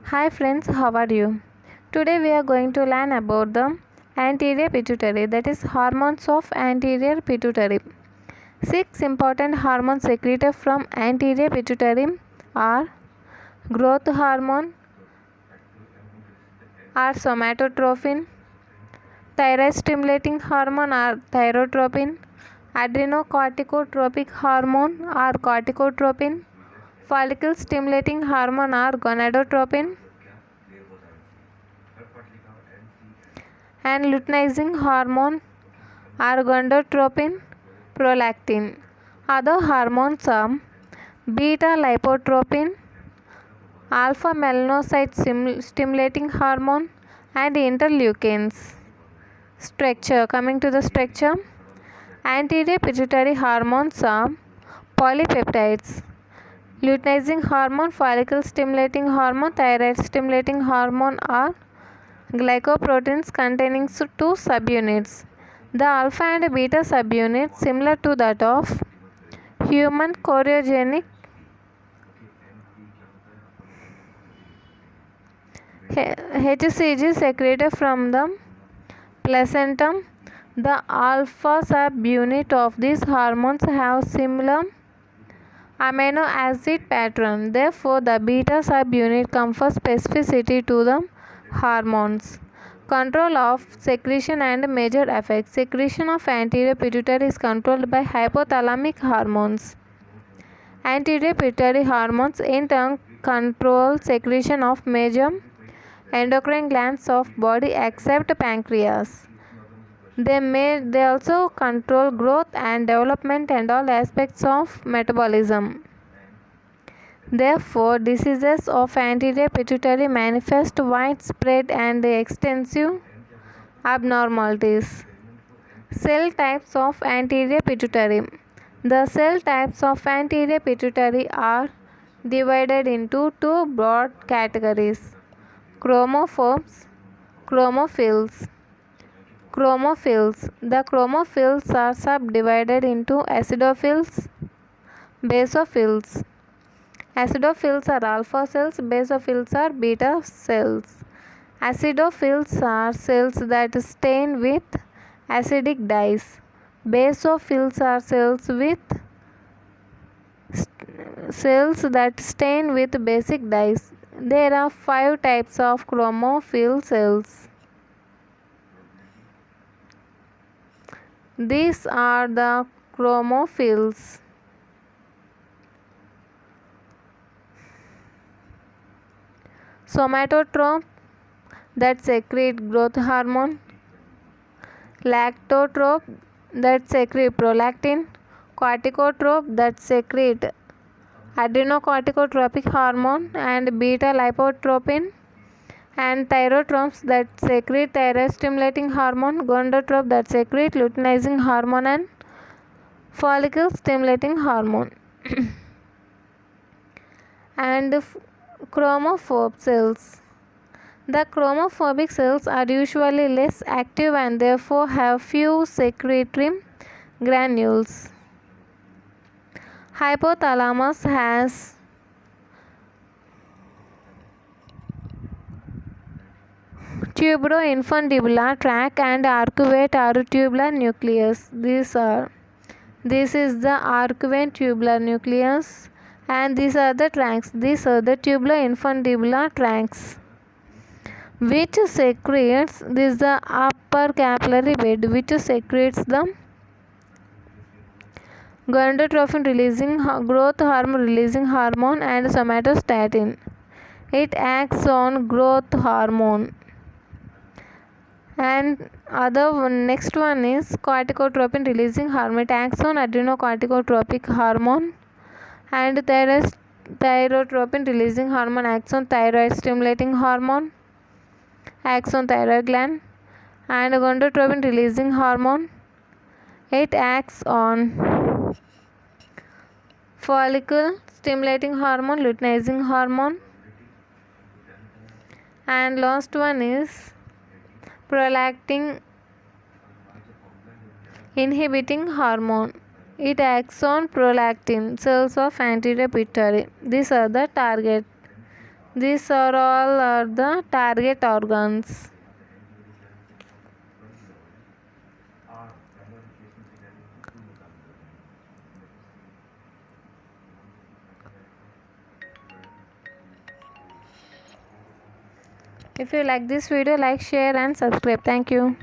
Hi friends, how are you? Today we are going to learn about the anterior pituitary, that is hormones of anterior pituitary. Six important hormones secreted from anterior pituitary are growth hormone or somatotropin, thyroid stimulating hormone or thyrotropin, adrenocorticotropic hormone or corticotropin, follicle stimulating hormone or gonadotropin, and luteinizing hormone are gonadotropin, prolactin. Other hormones are beta lipotropin, alpha melanocyte stimulating hormone, and interleukins. Structure. Coming to the structure, anterior pituitary hormones are polypeptides, luteinizing hormone, follicle stimulating hormone, thyroid stimulating hormone are glycoproteins containing two subunits. The alpha and beta subunits similar to that of human chorionic HCG secreted from the placentum. The alpha subunit of these hormones have similar amino acid pattern. Therefore, the beta subunit confers specificity to the hormones. Control of secretion and major effects. Secretion of anterior pituitary is controlled by hypothalamic hormones. Anterior pituitary hormones in turn control secretion of major endocrine glands of body except pancreas. They also control growth and development and all aspects of metabolism. Therefore, diseases of anterior pituitary manifest widespread and extensive abnormalities. Cell types of anterior pituitary. The cell types of anterior pituitary are divided into two broad categories: chromophores, chromophils. Chromophils. The chromophils are subdivided into acidophils, basophils. Acidophils are alpha cells, basophils are beta cells. Acidophils are cells that stain with acidic dyes. Basophils are cells that stain with basic dyes. There are 5 types of chromophil cells. These are the chromophils. Somatotrope that secrete growth hormone, lactotrope that secrete prolactin, corticotrope that secrete adrenocorticotropic hormone and beta lipotropin, and thyrotropes that secrete thyroid stimulating hormone, gonadotrope that secrete luteinizing hormone and follicle stimulating hormone. And chromophobe cells. The chromophobic cells are usually less active and therefore have few secretory granules. Hypothalamus has tuberoinfundibular tract and arcuate or tubular nucleus. This is the arcuate tubular nucleus, and these are the tracts. These are the tuberoinfundibular tracts, which secretes, this is the upper capillary bed, which secretes the gonadotropin releasing, growth hormone releasing hormone and somatostatin. It acts on growth hormone. And next one is corticotropin releasing hormone. It acts on adrenocorticotropic hormone, and thyrotropin releasing hormone acts on thyroid stimulating hormone, acts on thyroid gland, and gonadotropin releasing hormone, it acts on follicle stimulating hormone, luteinizing hormone. And last one is prolactin inhibiting hormone. It acts on prolactin cells of anterior pituitary. These are the target These are all the target organs. If you like this video, like, share and subscribe. Thank you.